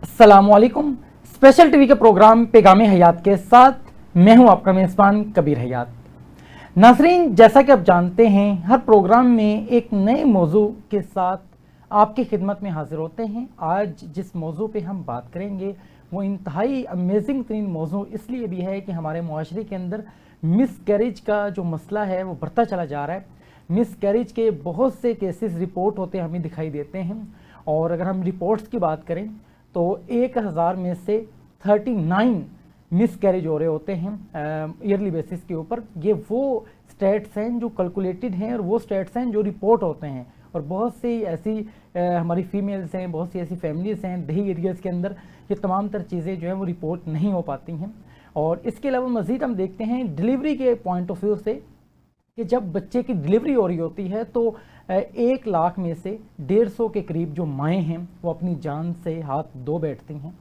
अस्सलामुअलैकुम। Special TV के programme पैगाम हयात के साथ मैं हूं आपका मेज़बान कबीर हयात। नाज़रीन, जैसा कि आप जानते हैं, हर प्रोग्राम में एक नए मौजू के साथ आपकी खिदमत में हाजिर होते हैं। आज जिस मौजू पे हम बात करेंगे वो इंतहाई अमेजिंग तरीन मौजू इसलिए भी है कि हमारे मुआशरे के अंदर मिस कैरेज का जो मसला है वो बढ़ता चला जा रहा है। मिस कैरेज के बहुत से केसेस रिपोर्ट होते हमें दिखाई देते हैं, और अगर हम रिपोर्ट्स की बात करें तो 1000 में से 39 मिस कैरेज हो रहे होते हैं ईयरली बेसिस के ऊपर। ये वो स्टेट्स हैं जो कैलकुलेटेड हैं और वो स्टेट्स हैं जो रिपोर्ट होते हैं। और बहुत सी ऐसी हमारी फीमेल्स हैं, बहुत सी ऐसी फैमिलीज़ हैं दही एरियाज़ के अंदर, ये तमाम तर चीज़ें जो हैं वो रिपोर्ट नहीं हो पाती हैं। और इसके अलावा मज़ीद हम देखते हैं डिलीवरी के पॉइंट ऑफ व्यू से कि जब बच्चे की डिलीवरी हो रही होती है तो 1 लाख में से 150 के करीब जो माएँ हैं वो अपनी जान से हाथ धो बैठती हैं।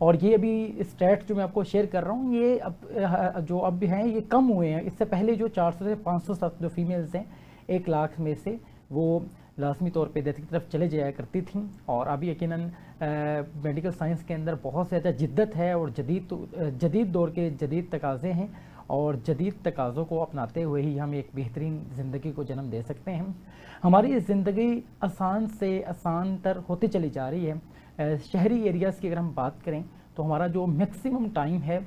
और ये अभी स्टैट्स जो मैं आपको शेयर कर रहा हूँ ये अब भी हैं, ये कम हुए हैं। इससे पहले जो 400 से 500 जो फीमेल्स हैं 1 लाख में से, वो लाजमी तौर पे डेथ की तरफ चले जाया करती थीं। और अभी यकीनन मेडिकल साइंस के अंदर बहुत ज़्यादा जिद्दत है और जदीद दौर के जदीद तकाज़े हैं, और जदीद तकाज़ों को अपनाते हुए ही हम एक बेहतरीन ज़िंदगी को जन्म दे सकते हैं। हमारी ज़िंदगी आसान से आसान तर होती चली जा रही है। शहरी एरियाज़ की अगर हम बात करें तो हमारा जो मैक्सिमम टाइम है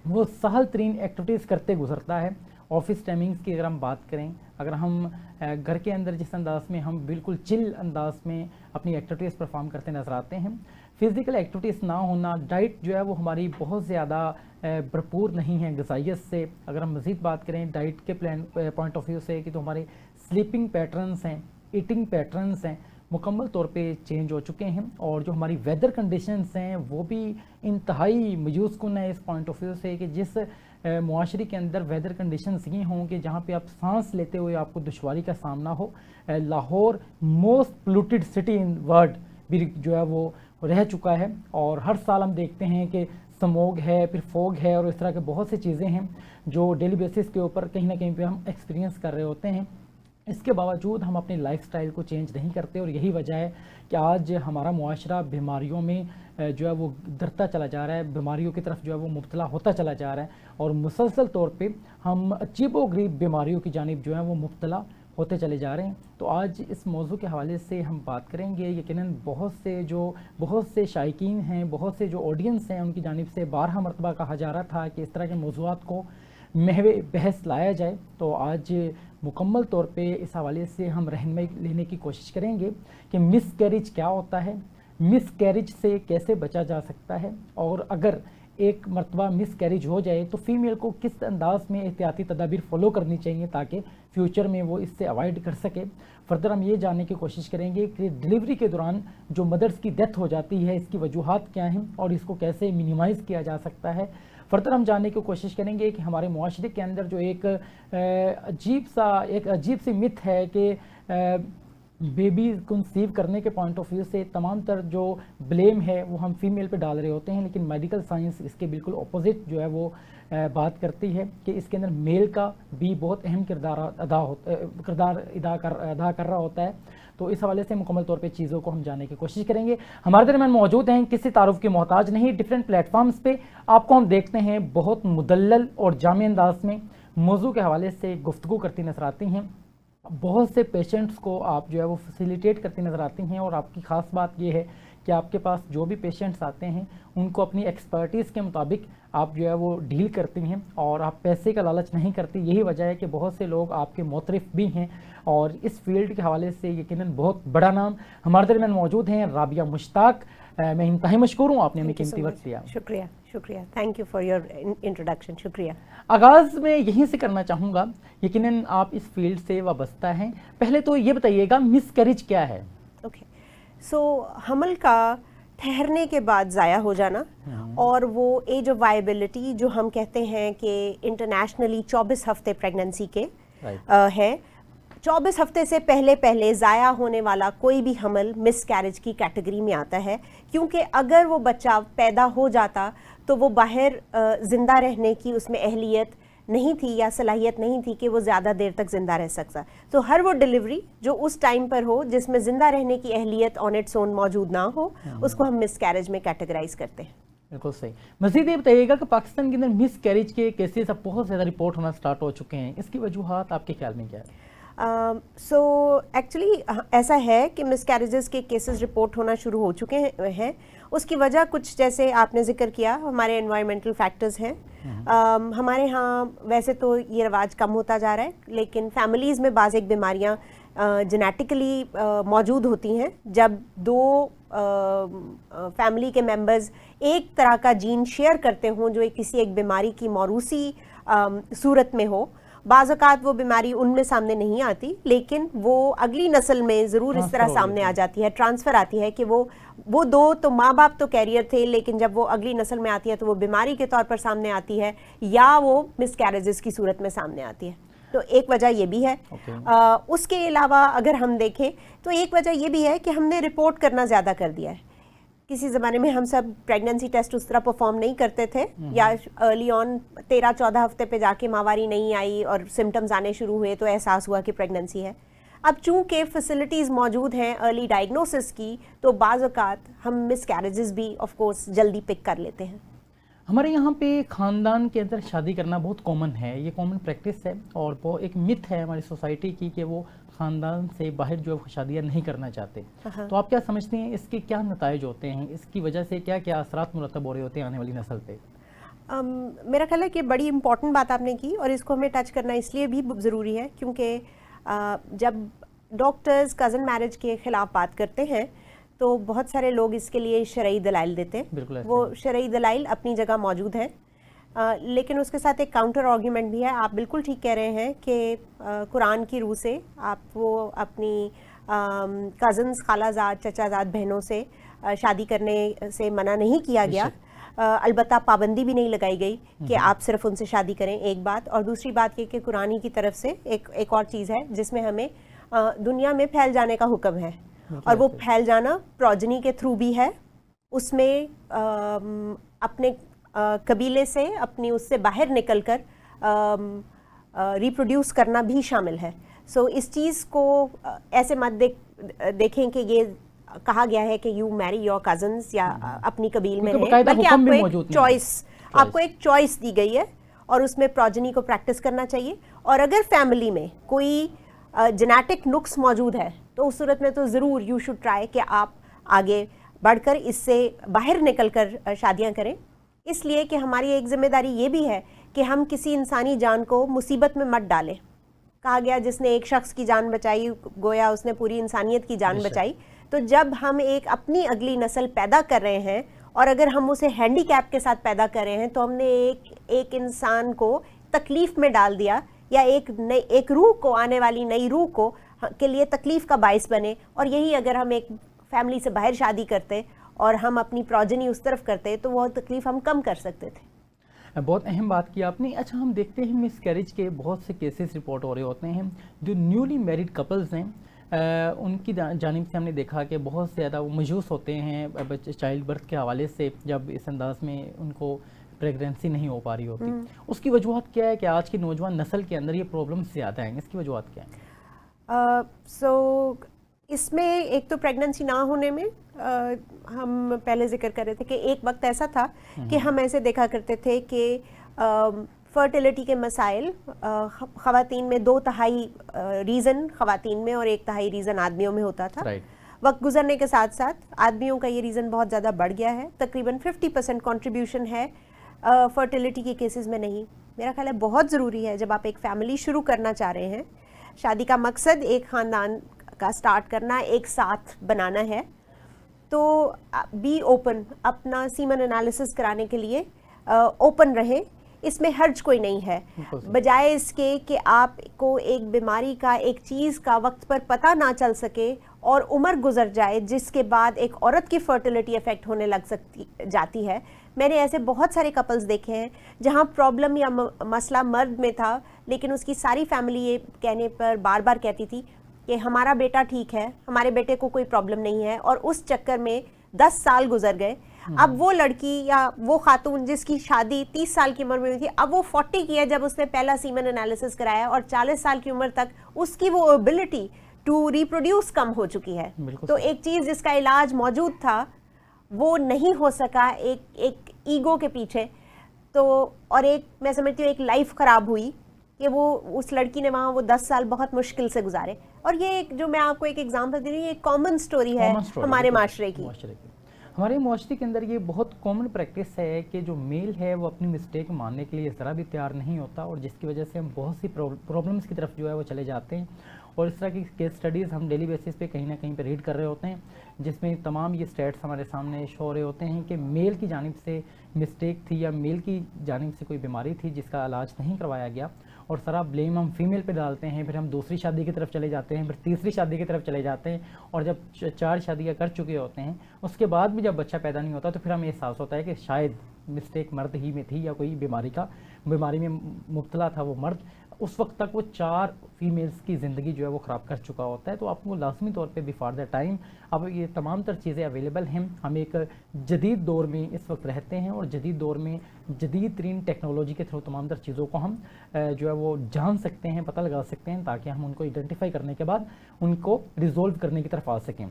वो सहल तरीन एक्टिविटीज़ करते गुजरता है। ऑफिस टाइमिंग्स की अगर हम बात करें, अगर हम घर के अंदर जिस अंदाज में हम बिल्कुल चिल अंदाज में अपनी एक्टिविटीज़ परफॉर्म करते नज़र आते हैं, फ़िज़िकल एक्टिविटीज़ ना होना, डाइट जो है वो हमारी बहुत ज़्यादा भरपूर नहीं है गज़ाइयत से। अगर हम मज़ीद बात करें डाइट के प्लान पॉइंट ऑफ व्यू से कि तो हमारे स्लीपिंग पैटर्न्स हैं, ईटिंग पैटर्न्स हैं, मुकम्मल तौर पे चेंज हो चुके हैं। और जो हमारी वेदर कंडीशंस हैं वो भी इंतहाई मायूस कुन है इस पॉइंट ऑफ व्यू से कि जिस मुआशरे के अंदर वेदर कंडीशंस ये हों कि जहाँ पे आप सांस लेते हुए आपको दुश्वारी का सामना हो। Lahore most polluted city in world भी जो है वो रह चुका है, और हर साल हम देखते हैं कि स्मोग है, फिर फॉग है, और इस तरह के बहुत सी चीज़ें हैं जो डेली बेसिस के ऊपर कहीं ना कहीं पे हम एक्सपीरियंस कर रहे होते हैं। इसके बावजूद हम अपनी लाइफस्टाइल को चेंज नहीं करते, और यही वजह है कि आज हमारा मुआशरा बीमारियों में जो है वो गिरता चला जा रहा है, बीमारियों की तरफ जो है वो मुब्तला होता चला जा रहा है, और मुसलसल तौर पे हम अजीबोगरीब बीमारियों की जानिब जो है वो मुब्तला होते चले जा रहे हैं। तो आज इस मौजू के हवाले से हम बात करेंगे। यकीनन बहुत से शायकीन हैं, बहुत से जो ऑडियंस हैं, उनकी जानिब से 12 मरतबा कहा जा रहा था कि इस तरह के मौज़ूआत को महवे बहस लाया जाए। तो आज मुकम्मल तौर पे इस हवाले से हम रहनुमाई लेने की कोशिश करेंगे कि मिस कैरेज क्या होता है, मिस कैरेज से कैसे बचा जा सकता है, और अगर एक मरतबा मिस कैरेज हो जाए तो फीमेल को किस अंदाज में एहतियाती तदाबीर फॉलो करनी चाहिए ताकि फ्यूचर में वो इससे अवॉइड कर सके। फर्दर हम ये जानने की कोशिश करेंगे कि डिलीवरी के दौरान जो मदर्स की डेथ हो जाती है इसकी वजूहात क्या हैं और इसको कैसे मिनिमाइज़ किया जा सकता है। फर्दर हम जानने की कोशिश करेंगे कि हमारे मुआशरे के अंदर जो एक अजीब सी मिथ है कि बेबी कंसीव करने के पॉइंट ऑफ व्यू से तमाम तर जो ब्लेम है वो हम फीमेल पे डाल रहे होते हैं, लेकिन मेडिकल साइंस इसके बिल्कुल ऑपोजिट जो है वो बात करती है कि इसके अंदर मेल का भी बहुत अहम किरदार अदा कर रहा होता है। तो इस हवाले से मुकम्मल तौर पे चीज़ों को हम जानने की कोशिश करेंगे। हमारे दरमियान मौजूद हैं, किसी तारुफ के मोहताज नहीं, डिफरेंट प्लेटफॉर्म्स पे आपको हम देखते हैं बहुत मुदल्लल और जामे अंदाज में मौजू के हवाले से गुफ्तगू करती नजर आती हैं। बहुत से पेशेंट्स को आप जो है वो फैसिलिटेट करती नज़र आती हैं, और आपकी ख़ास बात ये है कि आपके पास जो भी पेशेंट्स आते हैं उनको अपनी एक्सपर्टीज़ के मुताबिक आप जो है वो डील करती हैं, और आप पैसे का लालच नहीं करती। यही वजह है कि बहुत से लोग आपके मोतरिफ भी हैं, और इस फील्ड के हवाले से यकीनन बहुत बड़ा नाम हमारे दरमियान मौजूद हैं, राबिया मुश्ताक। मैं इंतहाई मशकूर हूँ, आपने हमें कीमती वक्त दिया। शुक्रिया, thank you for your introduction. शुक्रिया। आगाज़ में यहीं से करना चाहूँगा, यकीनन आप इस फील्ड से वाबस्ता हैं, पहले तो ये बताइएगा मिस कैरेज क्या है? ओके, सो हमल का ठहरने के बाद ज़ाया हो जाना, और वो एज ऑफ वायबिलिटी जो हम कहते हैं कि इंटरनेशनली 24 हफ्ते प्रेगनेंसी के है। 24 हफ्ते से पहले ज़ाया होने वाला कोई भी हमल मिस कैरेज की कैटेगरी में आता है, क्योंकि अगर वो बच्चा पैदा हो जाता तो वो बाहर ज़िंदा रहने की उसमें अहलियत नहीं थी या सलाहियत नहीं थी कि वो ज़्यादा देर तक ज़िंदा रह सकता। तो हर वो डिलीवरी जो उस टाइम पर हो जिसमें ज़िंदा रहने की अहलियत ऑन इट्स ओन मौजूद ना हो, उसको हम मिसकैरेज में कैटेगराइज करते हैं। बिल्कुल सही। मज़ीद ये बताइएगा कि पाकिस्तान के अंदर मिस कैरेज के केसेस अब बहुत ज़्यादा रिपोर्ट होना स्टार्ट हो चुके हैं, इसकी वजूहात आपके ख्याल में क्या है? सो एक्चुअली ऐसा है कि मिसकैरेजेस के केसेस रिपोर्ट होना शुरू हो चुके हैं। उसकी वजह कुछ जैसे आपने जिक्र किया, हमारे एनवायरमेंटल फैक्टर्स हैं। हमारे यहाँ वैसे तो ये रिवाज कम होता जा रहा है, लेकिन फैमिलीज़ में बाज़ एक बीमारियाँ जेनेटिकली मौजूद होती हैं। जब दो फैमिली के मेंबर्स एक तरह का जीन शेयर करते हों जो किसी एक बीमारी की मौरूसी सूरत में हो, बाज़ औक़ात वो बीमारी उनमें सामने नहीं आती, लेकिन वो अगली नस्ल में ज़रूर इस तरह सामने आ जाती है, ट्रांसफ़र आती है कि वो दो तो माँ बाप तो कैरियर थे, लेकिन जब वो अगली नस्ल में आती है तो वो बीमारी के तौर पर सामने आती है या वो मिसकैरेजेस की सूरत में सामने आती है। तो एक वजह ये भी है। उसके अलावा अगर हम देखें तो एक वजह ये भी है कि हमने रिपोर्ट करना ज़्यादा कर दिया है। किसी ज़माने में हम सब प्रेगनेंसी टेस्ट उस तरह परफॉर्म नहीं करते थे, या अर्ली ऑन 13-14 हफ्ते पे जाके माहवारी नहीं आई और सिम्टम्स आने शुरू हुए तो एहसास हुआ कि प्रेगनेंसी है। अब चूंकि फैसिलिटीज़ मौजूद हैं अर्ली डायग्नोसिस की, तो बाज़ औक़ात हम मिसकैरेजेस भी ऑफ कोर्स जल्दी पिक कर लेते हैं। हमारे यहाँ पे ख़ानदान के अंदर शादी करना बहुत कॉमन है, ये कॉमन प्रैक्टिस है और वो एक मिथ है हमारी सोसाइटी की कि वो ख़ानदान से बाहर जो शादियाँ नहीं करना चाहते। तो आप क्या समझते हैं, इसके क्या नताइज होते हैं, इसकी वजह से क्या क्या असरात मुरतब हो रहे होते हैं आने वाली नस्ल पे? मेरा ख्याल है कि बड़ी इंपॉर्टेंट बात आपने की और इसको हमें टच करना इसलिए भी ज़रूरी है क्योंकि जब डॉक्टर्स कज़न मैरिज के ख़िलाफ़ बात करते हैं तो बहुत सारे लोग इसके लिए शरई दलाइल देते हैं। वो शरई दलाइल अपनी जगह मौजूद हैं, लेकिन उसके साथ एक काउंटर आर्ग्यूमेंट भी है। आप बिल्कुल ठीक कह रहे हैं कि कुरान की रूह से आप वो अपनी कज़न्स, खालाजाद, चचाजाद बहनों से शादी करने से मना नहीं किया गया। अलबत्ता पाबंदी भी नहीं लगाई गई कि आप सिर्फ उनसे शादी करें, एक बात। और दूसरी बात ये कि कुरानी की तरफ से एक और चीज़ है जिसमें हमें दुनिया में फैल जाने का हुक्म है, और वो फैल जाना प्रोजनी के थ्रू भी है। उसमें अपने कबीले से, अपनी उससे बाहर निकलकर रिप्रोड्यूस करना भी शामिल है। सो इस चीज़ को ऐसे मत देखें कि ये कहा गया है कि यू मैरी योर कजन्स या अपनी कबील में रहें, बल्कि आपको एक चॉइस दी गई है और उसमें प्रोजनी को प्रैक्टिस करना चाहिए। और अगर फैमिली में कोई जेनेटिक नुक्स मौजूद है तो उस सूरत में तो ज़रूर यू शुड ट्राई कि आप आगे बढ़कर इससे बाहर निकलकर शादियां करें, इसलिए कि हमारी एक जिम्मेदारी ये भी है कि हम किसी इंसानी जान को मुसीबत में मत डालें। कहा गया जिसने एक शख्स की जान बचाई गोया उसने पूरी इंसानियत की जान बचाई। तो जब हम एक अपनी अगली नस्ल पैदा कर रहे हैं और अगर हम उसे हैंडीकैप के साथ पैदा कर रहे हैं तो हमने एक इंसान को तकलीफ़ में डाल दिया, या एक रूह को, आने वाली नई रूह को के लिए तकलीफ़ का बाइस बने। और यही अगर हम एक फैमिली से बाहर शादी करते और हम अपनी प्रोजनी उस तरफ करते तो वह तकलीफ़ हम कम कर सकते थे। बहुत अहम बात की आपने। अच्छा, हम देखते हैं मिसकैरेज के बहुत से केसेस रिपोर्ट हो रहे होते हैं। जो न्यूली मैरिड कपल्स हैं उनकी जानिब से हमने देखा कि बहुत ज़्यादा वो मायूस होते हैं चाइल्ड बर्थ के हवाले से, जब इस अंदाज में उनको प्रेगनेंसी नहीं हो पा रही होती। उसकी वजूहत क्या है कि आज की नौजवान नस्ल के अंदर ये प्रॉब्लम ज़्यादा हैं, इसकी वजूहत क्या है? इसमें एक तो प्रेगनेंसी ना होने में हम पहले जिक्र कर रहे थे कि एक वक्त ऐसा था कि हम ऐसे देखा करते थे कि फर्टिलिटी के मसाइल ख़वातीन में 2/3 रीज़न ख़वातीन में और 1/3 रीज़न आदमियों में होता था। वक्त गुजरने के साथ साथ आदमियों का ये रीज़न बहुत ज़्यादा बढ़ गया है, तकरीबन 50% कंट्रीब्यूशन है फर्टिलिटी के केसेस में नहीं। मेरा ख्याल है बहुत ज़रूरी है, जब आप एक फ़ैमिली शुरू करना चाह रहे हैं, शादी का मकसद एक ख़ानदान का स्टार्ट करना, एक साथ बनाना है, तो बी ओपन, अपना सीमन एनालिसिस कराने के लिए ओपन रहे। इसमें हर्ज कोई नहीं है, बजाय इसके कि आपको एक बीमारी का, एक चीज़ का वक्त पर पता ना चल सके और उम्र गुजर जाए जिसके बाद एक औरत की फर्टिलिटी अफेक्ट होने लग जाती है। मैंने ऐसे बहुत सारे कपल्स देखे हैं जहां प्रॉब्लम या मसला मर्द में था, लेकिन उसकी सारी फैमिली ये कहने पर बार बार कहती थी कि हमारा बेटा ठीक है, हमारे बेटे को कोई प्रॉब्लम नहीं है, और उस चक्कर में 10 साल गुजर गए। अब वो लड़की या वो खातून जिसकी शादी 30 साल की उम्र में हुई थी, अब वो 40 की है जब उसने पहला सीमन एनालिसिस कराया, और 40 साल की उम्र तक उसकी वो एबिलिटी टू रिप्रोड्यूस कम हो चुकी है। तो एक चीज जिसका इलाज मौजूद था वो नहीं हो सका, एक ईगो के पीछे। तो और एक मैं समझती हूँ एक लाइफ खराब हुई कि वो उस लड़की ने वहाँ वो 10 साल बहुत मुश्किल से गुजारे। और ये एक जो मैं आपको एक एग्जांपल दे रही हूँ, ये कॉमन स्टोरी है हमारे माशरे की। हमारे मुआशरे के अंदर ये बहुत कॉमन प्रैक्टिस है कि जो मेल है वो अपनी मिस्टेक मानने के लिए ज़रा भी तैयार नहीं होता, और जिसकी वजह से हम बहुत सी प्रॉब्लम्स की तरफ जो है वो चले जाते हैं। और इस तरह की केस स्टडीज़ हम डेली बेसिस पे कहीं ना कहीं पे रीड कर रहे होते हैं, जिसमें तमाम ये स्टेट्स हमारे सामने शो हो रहे होते हैं कि मेल की जानिब से मिस्टेक थी या मेल की जानिब से कोई बीमारी थी जिसका इलाज नहीं करवाया गया, और सारा ब्लेम हम फीमेल पे डालते हैं। फिर हम दूसरी शादी की तरफ चले जाते हैं, फिर तीसरी शादी की तरफ चले जाते हैं, और जब 4 शादियाँ कर चुके होते हैं उसके बाद भी जब बच्चा पैदा नहीं होता तो फिर हमें एहसास होता है कि शायद मिस्टेक मर्द ही में थी या कोई बीमारी में मुब्तला था वो मर्द। उस वक्त तक वो 4 फीमेल्स की ज़िंदगी जो है वो ख़राब कर चुका होता है। तो आपको लाजमी तौर पे बिफोर द टाइम अब ये तमाम तर चीज़ें अवेलेबल हैं। हम एक जदीद दौर में इस वक्त रहते हैं, और जदीद दौर में जदीद तरीन टेक्नोलॉजी के थ्रू तमाम तर चीज़ों को हम जो है वो जान सकते हैं, पता लगा सकते हैं, ताकि हम उनको आइडेंटिफाई करने के बाद उनको रिजोल्व करने की तरफ आ सकें।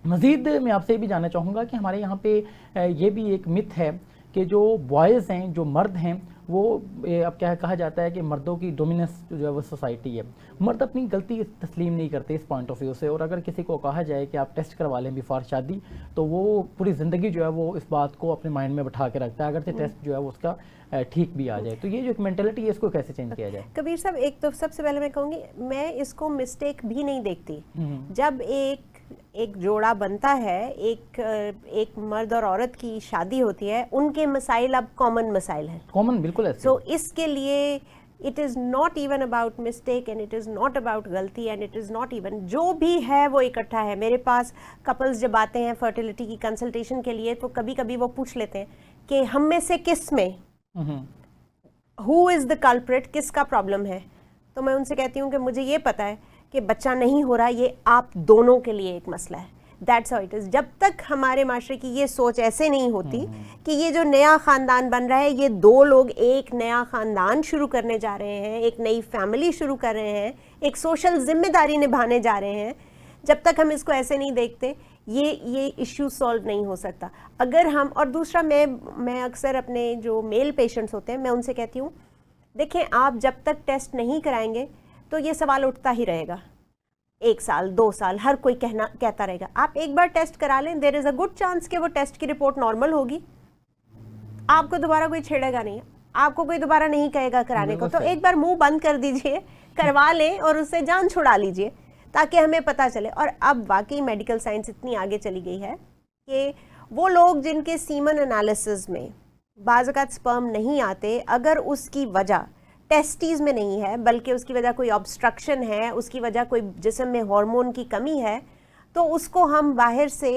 मज़ीद मैं आपसे ये भी जानना चाहूँगा कि हमारे यहाँ पे ये भी एक मिथ है कि जो बॉयज़ हैं, जो मर्द हैं, वो अब क्या कहा जाता है कि मर्दों की डोमिनेंस जो है वो सोसाइटी है। मर्द अपनी गलती तस्लीम नहीं करते इस पॉइंट ऑफ व्यू से, और अगर किसी को कहा जाए कि आप टेस्ट करवा लें बिफोर शादी, तो वो पूरी ज़िंदगी जो है वो इस बात को अपने माइंड में बैठा के रखता है, अगर टेस्ट जो है वो उसका ठीक भी आ जाए। तो ये जो एक मेंटेलिटी है इसको कैसे चेंज किया जाए? कबीर साहब, एक तो सबसे पहले मैं कहूँगी, मैं इसको मिस्टेक भी नहीं देखती। जब एक जोड़ा बनता है, एक मर्द और औरत की शादी होती है, उनके मसाइल अब कॉमन मसाइल हैं, कॉमन बिल्कुल ऐसे। सो इसके लिए it is not even about mistake, and it is not about गलती, and it is not even, जो भी है वो इकट्ठा है। मेरे पास कपल्स जब आते हैं फर्टिलिटी की कंसल्टेशन के लिए, तो कभी कभी वो पूछ लेते हैं कि हम में से किस में हु इज़ द कल्प्रिट, किसका प्रॉब्लम है। तो मैं उनसे कहती हूँ कि मुझे ये पता है कि बच्चा नहीं हो रहा, ये आप दोनों के लिए एक मसला है। That's how it is. जब तक हमारे माशरे की ये सोच ऐसे नहीं होती कि ये जो नया ख़ानदान बन रहा है, ये 2 लोग एक नया ख़ानदान शुरू करने जा रहे हैं, एक नई फैमिली शुरू कर रहे हैं, एक सोशल जिम्मेदारी निभाने जा रहे हैं, जब तक हम इसको ऐसे नहीं देखते ये इश्यू सॉल्व नहीं हो सकता। अगर हम, और दूसरा मैं अक्सर अपने जो मेल पेशेंट्स होते हैं मैं उनसे कहती हूँ, देखें आप जब तक टेस्ट नहीं कराएंगे तो ये सवाल उठता ही रहेगा, 1 साल 2 साल हर कोई कहता रहेगा। आप एक बार टेस्ट करा लें, there is a good chance कि वो टेस्ट की रिपोर्ट नॉर्मल होगी, आपको दोबारा कोई छेड़ेगा नहीं, आपको कोई दोबारा नहीं कहेगा कराने को। तो एक बार मुंह बंद कर दीजिए, करवा लें और उससे जान छुड़ा लीजिए, ताकि हमें पता चले। और अब वाकई मेडिकल साइंस इतनी आगे चली गई है कि वो लोग जिनके सीमन एनालिसिस में बाज़ औक़ात स्पर्म नहीं आते, अगर उसकी वजह टेस्टीज में नहीं है बल्कि उसकी वजह कोई ऑब्स्ट्रक्शन है, उसकी वजह कोई जिस्म में हार्मोन की कमी है, तो उसको हम बाहर से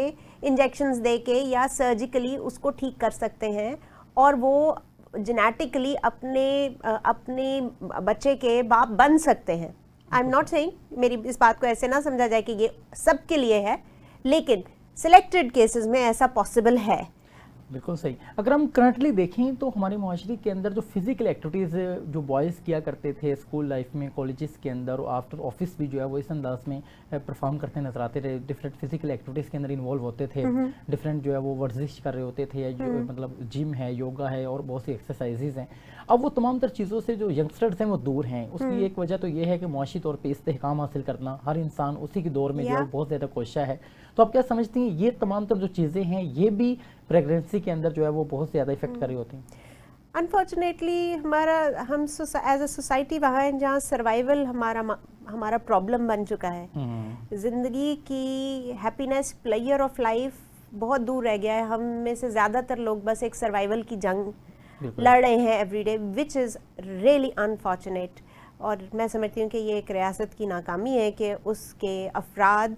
इंजेक्शंस दे के या सर्जिकली उसको ठीक कर सकते हैं, और वो जेनेटिकली अपने बच्चे के बाप बन सकते हैं। आई एम नॉट सेइंग, मेरी इस बात को ऐसे ना समझा जाए कि ये सबके लिए है, लेकिन सिलेक्टेड केसेस में ऐसा पॉसिबल है। बिल्कुल सही। अगर हम करंटली देखें तो हमारे माशरे के अंदर जो फिजिकल एक्टिविटीज़ जो बॉयज़ किया करते थे स्कूल लाइफ में, कॉलेजेस के अंदर और आफ्टर ऑफिस भी जो है वो इस अंदाज में परफॉर्म करते नजर आते थे, डिफरेंट फिजिकल एक्टिविटीज़ के अंदर इन्वॉल्व होते थे, डिफरेंट जो है वो वर्जिश कर रहे होते थे, जो मतलब जिम है, योगा है और बहुत सी एक्सरसाइजेज हैं। अब वो तमाम तर चीज़ों से जो यंगस्टर्स हैं वो दूर हैं। उसकी एक वजह तो ये है कि मुआशी तौर पर इस्तेहकाम हासिल करना, हर इंसान उसी के दौर में जो है बहुत ज़्यादा कोशिश है। तो आप क्या समझती हैं ये तमाम तर जो चीज़ें हैं ये भी प्रेगनेंसी के अंदर जो है वो बहुत ज़्यादा इफेक्ट कर रही होती हैं? अनफॉर्चुनेटली हम एज अ सोसाइटी वहाँ हैं जहाँ सर्वाइवल हमारा प्रॉब्लम बन चुका है। ज़िंदगी की हैप्पीनेस, प्लेयर ऑफ लाइफ बहुत दूर रह गया है। हम में से ज़्यादातर लोग बस एक सर्वाइवल की जंग लड़ रहे हैं everyday, which is really unfortunate. और मैं समझती हूँ कि ये एक रियासत की नाकामी है कि उसके अफराद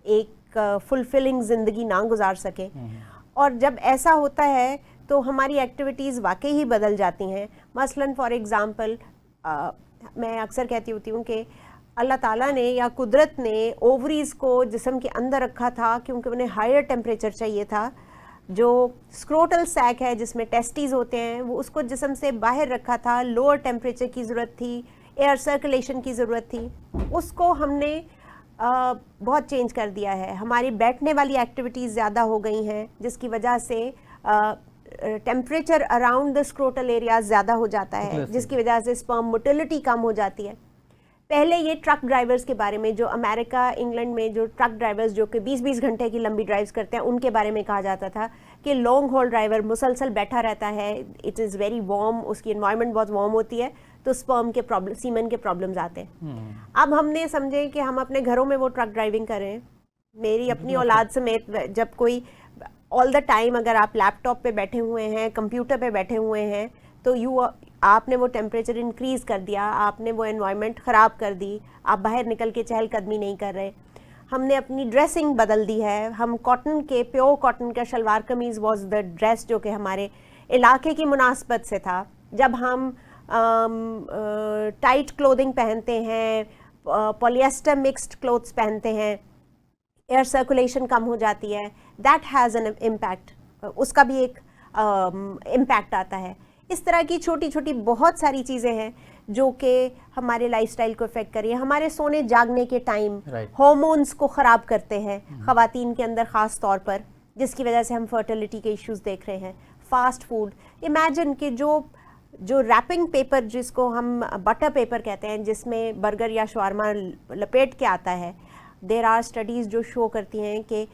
एक फुलफिलिंग ज़िंदगी ना गुजार सके। और जब ऐसा होता है तो हमारी एक्टिविटीज़ वाकई ही बदल जाती हैं। मसलन फॉर एग्ज़ाम्पल मैं अक्सर कहती होती हूँ कि अल्लाह ताला ने या कुदरत ने ओवरीज़ को जिस्म के अंदर रखा था क्योंकि उन्हें हायर टेम्परेचर चाहिए था जो स्क्रोटल सैक है जिसमें टेस्टीज होते हैं, वो उसको जिस्म से बाहर रखा था, लोअर टेम्परेचर की ज़रूरत थी, एयर सर्कुलेशन की ज़रूरत थी, उसको हमने बहुत चेंज कर दिया है। हमारी बैठने वाली एक्टिविटीज़ ज़्यादा हो गई हैं जिसकी वजह से temperature around the scrotal area ज़्यादा हो जाता है, जिसकी वजह से स्पर्म मोटिलिटी कम हो जाती है। पहले ये ट्रक ड्राइवर्स के बारे में, जो अमेरिका इंग्लैंड में जो ट्रक ड्राइवर्स जो कि 20-20 घंटे की लंबी ड्राइव्स करते हैं, उनके बारे में कहा जाता था कि लॉन्ग हॉल ड्राइवर मुसलसल बैठा रहता है, इट इज़ वेरी वार्म, उसकी इन्वायरमेंट बहुत वार्म होती है, तो स्पर्म के प्रॉब्लम, सीमन के प्रॉब्लम्स आते हैं। अब हमने समझे कि हम अपने घरों में वो ट्रक ड्राइविंग करें। मेरी अपनी औलाद समेत जब कोई ऑल द टाइम, अगर आप लैपटॉप पे बैठे हुए हैं, कंप्यूटर पे बैठे हुए हैं, तो आपने वो टेम्परेचर इंक्रीज कर दिया, आपने वो एनवायरनमेंट ख़राब कर दी, आप बाहर निकल के चहलकदमी नहीं कर रहे। हमने अपनी ड्रेसिंग बदल दी है। हम कॉटन के, प्योर कॉटन का शलवार कमीज़ वॉज द ड्रेस जो कि हमारे इलाके की मुनासबत से था। जब हम टाइट क्लोथिंग पहनते हैं, पॉलिएस्टर मिक्स्ड क्लोथ्स पहनते हैं, एयर सर्कुलेशन कम हो जाती है, दैट हैज़ एन इम्पैक्ट, उसका भी एक इम्पैक्ट आता है। इस तरह की छोटी छोटी बहुत सारी चीज़ें हैं जो कि हमारे लाइफस्टाइल को इफेक्ट कर रही है। हमारे सोने जागने के टाइम हार्मोन्स को ख़राब करते हैं ख़वातीन के अंदर ख़ास तौर पर, जिसकी वजह से हम फर्टिलिटी के इश्यूज देख रहे हैं। फास्ट फूड, इमेजिन कि जो रैपिंग पेपर, जिसको हम बटर पेपर कहते हैं, जिसमें बर्गर या शवारमा लपेट के आता है, देयर आर स्टडीज़ जो शो करती हैं कि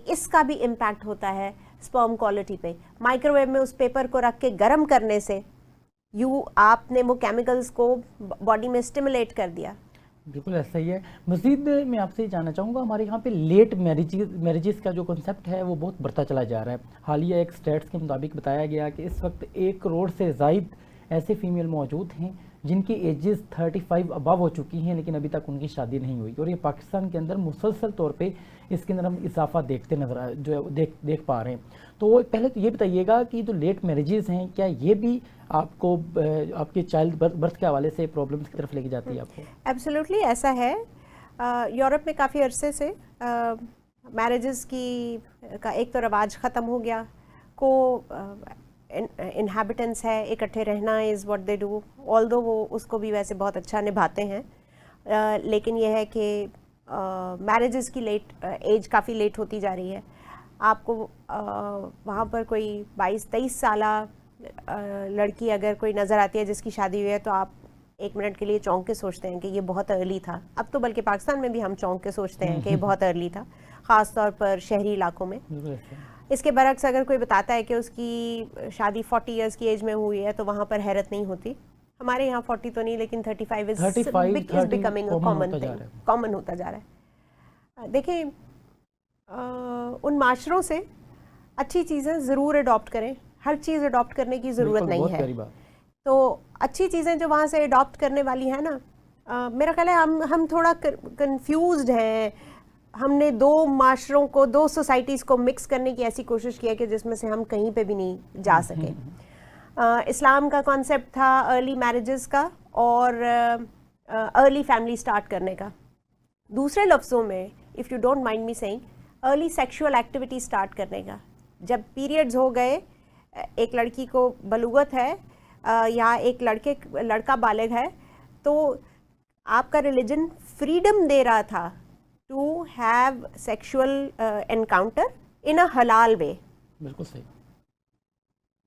इसका भी इम्पैक्ट होता है स्पर्म क्वालिटी पे। माइक्रोवेव में उस पेपर को रख के गर्म करने से आपने वो केमिकल्स को बॉडी में स्टिमुलेट कर दिया। बिल्कुल ऐसा ही है। मज़ीद मैं आपसे ये जानना चाहूँगा, हमारे यहाँ पे लेट मैरिजेस का जो कॉन्सेप्ट है वो बहुत बढ़ता चला जा रहा है। हालिया एक स्टैट्स के मुताबिक बताया गया कि इस वक्त 1 करोड़ से ज़ायद ऐसे फीमेल मौजूद हैं जिनकी एजेस 35 अबव हो चुकी हैं, लेकिन अभी तक उनकी शादी नहीं हुई, और ये पाकिस्तान के अंदर मुसलसल तौर पे इसके अंदर हम इजाफा देखते देख पा रहे हैं। तो पहले तो ये बताइएगा कि जो लेट मैरिजेस हैं, क्या ये भी आपको आपके चाइल्ड बर्थ के हवाले से प्रॉब्लम्स की तरफ लेके जाती है आपको? एब्सोल्युटली ऐसा है। यूरोप में काफ़ी अरसे से मैरिजेस का एक तो रवाज ख़त्म हो गया। इनहैबिटेंट्स है, इकट्ठे रहना is what they do, although वो उसको भी वैसे बहुत अच्छा निभाते हैं, लेकिन ये है कि मैरिजेस की एज काफ़ी लेट होती जा रही है। आपको वहाँ पर कोई 22-23 साला लड़की अगर कोई नज़र आती है जिसकी शादी हुई है, तो आप 1 मिनट के लिए चौंक के सोचते हैं कि ये बहुत अर्ली था। अब तो बल्कि पाकिस्तान में भी हम चौंक के सोचते हैं कि ये बहुत अर्ली था, ख़ास तौर पर शहरी इलाकों में। इसके बरक्स अगर कोई बताता है कि उसकी शादी 40 इयर्स की एज में हुई है, तो वहाँ पर हैरत नहीं होती। हमारे यहाँ 40 तो नहीं, लेकिन 35 इज बिकमिंग कॉमन होता जा रहा है। देखिए, उन माशरों से अच्छी चीज़ें ज़रूर अडॉप्ट करें, हर चीज़ अडॉप्ट करने की ज़रूरत नहीं है। तो अच्छी चीज़ें जो वहाँ से अडॉप्ट करने वाली है ना, मेरा ख्याल है हम थोड़ा कंफ्यूज्ड हैं। हमने 2 माशरों को, 2 सोसाइटीज़ को मिक्स करने की ऐसी कोशिश की है कि जिसमें से हम कहीं पे भी नहीं जा सके। इस्लाम का कॉन्सेप्ट था अर्ली मैरिजेस का और अर्ली फैमिली स्टार्ट करने का। दूसरे लफ्ज़ों में, if you don't mind me saying, early sexual activity start करने का। जब पीरियड्स हो गए, एक लड़की को बलूगत है या एक लड़का बालिग है, तो आपका रिलीजन फ्रीडम दे रहा था to have sexual encounter in a हलाल वे। बिल्कुल सही।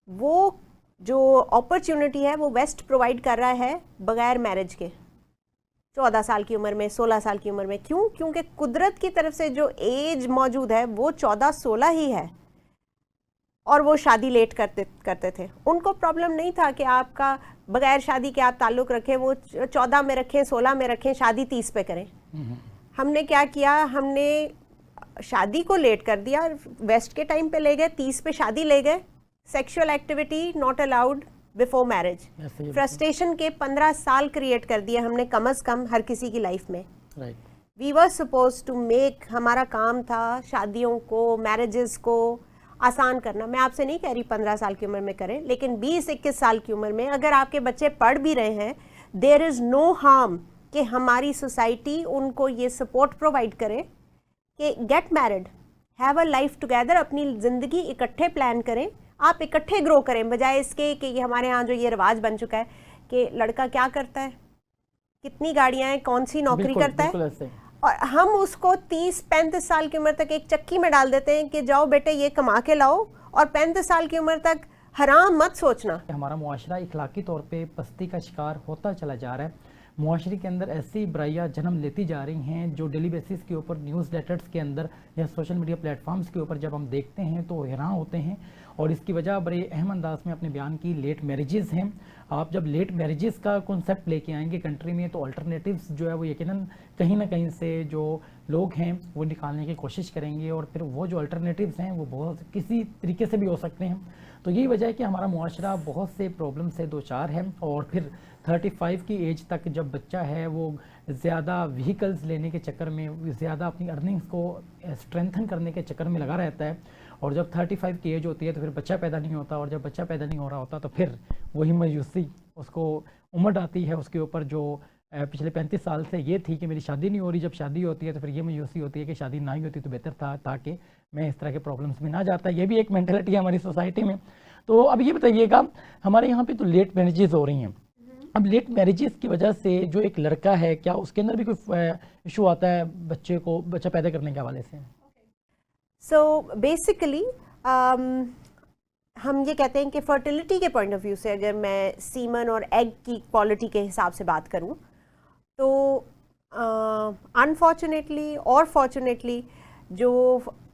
वो जो अपॉर्चुनिटी है वो वेस्ट प्रोवाइड कर रहा है बगैर मैरिज के, 14 साल की उम्र में, 16 साल की उम्र में। क्यों? क्योंकि कुदरत की तरफ से जो एज मौजूद है वो 14-16 ही है, और वो शादी लेट करते थे। उनको प्रॉब्लम नहीं था कि आपका बगैर शादी के आप ताल्लुक़ रखें, वो 14 में रखें, 16 में रखें, शादी 30 पे करें। हमने क्या किया, हमने शादी को लेट कर दिया, वेस्ट के टाइम पे ले गए, 30 पे शादी ले गए, sexual activity not allowed before marriage. Frustration के 15 साल क्रिएट कर दिए हमने, कम अज़ कम हर किसी की लाइफ में। We were suppose to make, हमारा काम था शादियों को, मैरिजेस को आसान करना। मैं आपसे नहीं कह रही 15 साल की उम्र में करें, लेकिन 20-21 साल की उम्र में अगर आपके बच्चे पढ़ भी रहे हैं, देयर इज़ नो हार्म कि हमारी सोसाइटी उनको ये सपोर्ट प्रोवाइड करे कि get married, have a life together, अपनी ज़िंदगी इकट्ठे प्लान करें, आप इकट्ठे ग्रो करें, बजाय इसके कि ये हमारे यहाँ जो ये रिवाज बन चुका है कि लड़का क्या करता है, कितनी गाड़ियाँ हैं, कौन सी नौकरी करता है, और हम उसको 30-35 साल की उम्र तक एक चक्की में डाल देते हैं कि जाओ बेटे ये कमा के लाओ, और 35 साल की उम्र तक हराम मत सोचना। हमारा मुआशरा इखलाकी तौर पे पस्ती का शिकार होता चला जा रहा है। मुआशरे के अंदर ऐसी बुराइयाँ जन्म लेती जा रही हैं जो डेली बेसिस के ऊपर न्यूज़ लेटर्स के अंदर या सोशल मीडिया प्लेटफॉर्म्स के ऊपर जब हम देखते हैं तो हैरान होते हैं। और इसकी वजह बड़े अहम अंदाज में अपने बयान की लेट मैरिजेस हैं। आप जब लेट मैरिजेस का कॉन्सेप्ट लेके आएंगे कंट्री में तो अल्टरनेटिव्स जो है वो यकीनन कहीं ना कहीं से जो लोग हैं वो निकालने की कोशिश करेंगे, और फिर वो जो अल्टरनेटिव्स हैं वो बहुत किसी तरीके से भी हो सकते हैं। तो यही वजह है कि हमारा मुआशरा बहुत से प्रॉब्लम से दो चार है। और फिर 35 की एज तक जब बच्चा है वो ज़्यादा व्हीकल्स लेने के चक्कर में, ज़्यादा अपनी अर्निंग्स को स्ट्रेंथन करने के चक्कर में लगा रहता है, और जब 35 की एज होती है तो फिर बच्चा पैदा नहीं होता, और जब बच्चा पैदा नहीं हो रहा होता तो फिर वही मायूसी उसको उमड़ आती है उसके ऊपर जो पिछले 35 साल से ये थी कि मेरी शादी नहीं हो रही। जब शादी होती है तो फिर ये मायूसी होती है कि शादी ना ही होती तो बेहतर था, ताकि मैं इस तरह के प्रॉब्लम्स में ना जाता। ये भी एक मेंटालिटी है हमारी सोसाइटी में। तो अब ये बताइएगा, हमारे यहाँ पे तो लेट मैरिजेस हो रही हैं। अब लेट मैरिजेस की वजह से जो एक लड़का है, क्या उसके अंदर भी कोई इशू आता है बच्चा पैदा करने के हवाले से? सो बेसिकली हम ये कहते हैं कि फर्टिलिटी के पॉइंट ऑफ व्यू से अगर मैं सीमन और एग की क्वालिटी के हिसाब से बात करूं तो अनफॉर्चुनेटली और फॉर्चुनेटली जो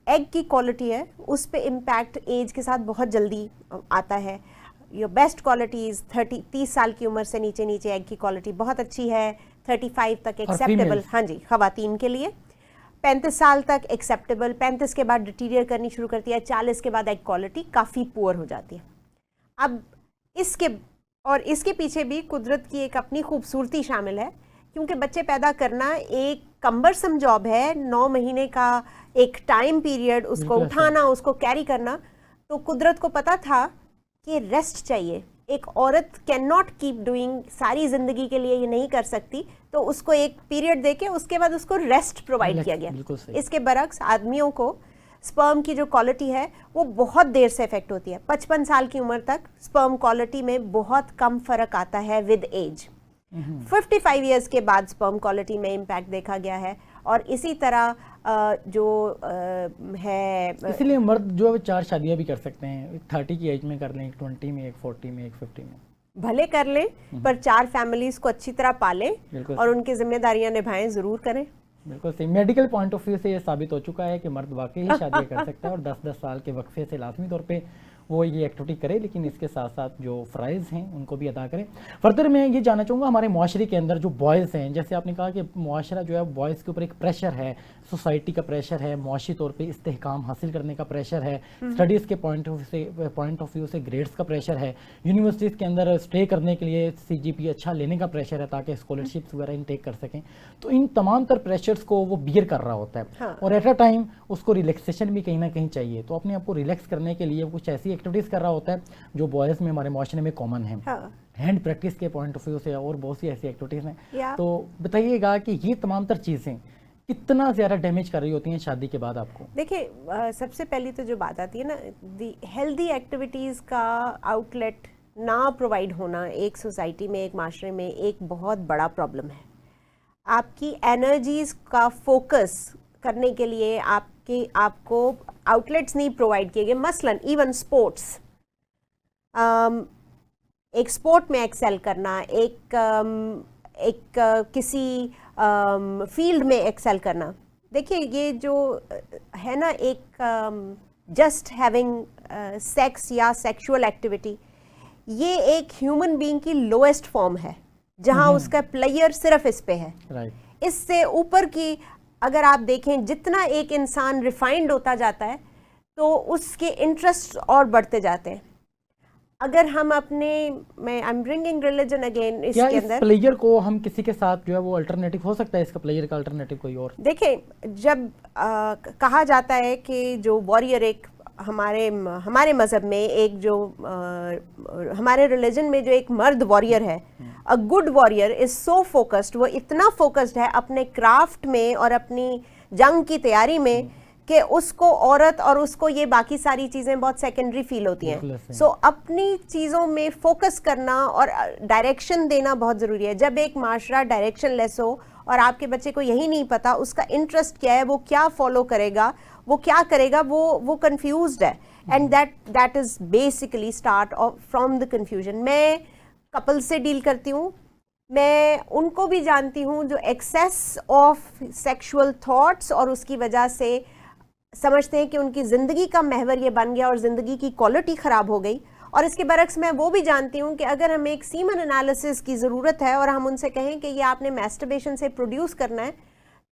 एग की क्वालिटी है उस पे इम्पैक्ट एज के साथ बहुत जल्दी आता है। योर बेस्ट क्वालिटीज़ 30 साल की उम्र से नीचे एग की क्वालिटी बहुत अच्छी है, 35 तक एक्सेप्टेबल, हाँ जी, ख़वातीन के लिए 35 साल तक एक्सेप्टेबल, 35 के बाद डिटीरियर करनी शुरू करती है, 40 के बाद एग क्वालिटी काफ़ी पुअर हो जाती है। अब इसके पीछे भी कुदरत की एक अपनी खूबसूरती शामिल है, क्योंकि बच्चे पैदा करना एक कम्बरसम जॉब है, 9 महीने का एक टाइम पीरियड, उसको उठाना, उसको कैरी करना। तो कुदरत को पता था कि रेस्ट चाहिए, एक औरत कैन नॉट कीप डूइंग, सारी ज़िंदगी के लिए ये नहीं कर सकती, तो उसको एक पीरियड देके उसके बाद उसको रेस्ट प्रोवाइड किया गया। इसके बरक्स आदमियों को स्पर्म की जो क्वालिटी है वो बहुत देर से इफेक्ट होती है। 55 साल की उम्र तक स्पर्म क्वालिटी में बहुत कम फर्क आता है विद एज। 55 ईयर्स के बाद स्पर्म क्वालिटी में इम्पैक्ट देखा गया है। और इसी तरह जो है, इसलिए मर्द जो है 4 शादियां भी कर सकते हैं, 30 की एज में कर लें, 20 में, 40 में, 50 में, भले कर लें, पर 4 फैमिलीज को अच्छी तरह पालें और उनकी जिम्मेदारियां निभाएं, जरूर करें। बिल्कुल सही। मेडिकल पॉइंट ऑफ व्यू से ये साबित हो चुका है कि मर्द वाकई ही शादी कर सकता है और 10-10 साल के वक्फे से लाजमी तौर पे वो ये एक्टिविटी करे, लेकिन इसके साथ साथ जो फ़राइज़ हैं उनको भी अदा करें। फर्दर मैं ये जानना चाहूँगा, हमारे मुआशरे के अंदर जो बॉयज़ हैं, जैसे आपने कहा कि मुआशरा जो है बॉयज़ के ऊपर एक प्रेशर है, सोसाइटी का प्रेशर है, मुआशी तौर पे इस्तेहकाम हासिल करने का प्रेशर है, स्टडीज़ के पॉइंट ऑफ व्यू से ग्रेड्स का प्रेशर है, यूनिवर्सिटीज़ के अंदर स्टे करने के लिए CGPA अच्छा लेने का प्रेशर है ताकि स्कॉलरशिप्स वगैरह इनटेक कर सकें। तो इन तमाम तर प्रेशर्स को वो बियर कर रहा होता है। हाँ। और एट अ टाइम उसको रिलैक्सेशन भी कहीं ना कहीं चाहिए, तो अपने आप को रिलैक्स करने के लिए कुछ ऐसी एक्टिविटीज़ कर रहा होता है जो बॉयज़ में हमारे मुआशरे में कॉमन है। हाँ। हैंड प्रैक्टिस के पॉइंट ऑफ व्यू से और बहुत सी ऐसी एक्टिविटीज़ हैं। तो बताइएगा कि ये तमाम तर चीज़ें कितना ज़्यादा डैमेज कर रही होती हैं शादी के बाद आपको? देखिए, सबसे पहली तो जो बात आती है ना, दी हेल्दी एक्टिविटीज़ का आउटलेट ना प्रोवाइड होना एक सोसाइटी में, एक माशरे में एक बहुत बड़ा प्रॉब्लम है। आपकी एनर्जीज़ का फोकस करने के लिए आपको आउटलेट्स नहीं प्रोवाइड किए गए। मसलन इवन स्पोर्ट्स, एक स्पोर्ट में एक्सेल करना, किसी फील्ड में एक्सेल करना। देखिए, ये जो है ना, एक जस्ट हैविंग सेक्स या सेक्सुअल एक्टिविटी, ये एक ह्यूमन बीइंग की लोएस्ट फॉर्म है जहां उसका प्लेयर सिर्फ इस पे है। इससे ऊपर की अगर आप देखें, जितना एक इंसान रिफाइंड होता जाता है तो उसके इंटरेस्ट और बढ़ते जाते हैं। अगर हम मैं I am bringing religion again इसके अंदर, प्लेयर को हम किसी के साथ जो है वो अल्टरनेटिव हो सकता है, इसका प्लेयर का अल्टरनेटिव कोई और? देखें, जब कहा जाता है कि जो वॉरियर, एक हमारे मज़हब में एक जो हमारे रिलीजन में जो एक मर्द वॉरियर है, a good warrior is so focused, वो इतना फोकस्ड है अपने क्राफ्ट में और अपनी जंग की तैयारी में कि उसको औरत और उसको ये बाकी सारी चीज़ें बहुत सेकेंडरी फील होती हैं। सो अपनी चीज़ों में फोकस करना और डायरेक्शन देना बहुत ज़रूरी है। जब एक माशरा डायरेक्शन लेस हो और आपके बच्चे को यही नहीं पता उसका इंटरेस्ट क्या है, वो क्या फॉलो करेगा, वो क्या करेगा, वो कंफ्यूज्ड है, and that is basically start from the confusion. मैं कपल से डील करती हूँ, मैं उनको भी जानती हूँ जो एक्सेस ऑफ सेक्सुअल थॉट्स और उसकी वजह से समझते हैं कि उनकी ज़िंदगी का महवर ये बन गया और ज़िंदगी की क्वालिटी ख़राब हो गई। और इसके बरक्स मैं वो भी जानती हूँ कि अगर हमें एक सीमन एनालिसिस की ज़रूरत है और हम उनसे कहें कि ये आपने मैस्टरबेशन से प्रोड्यूस करना है,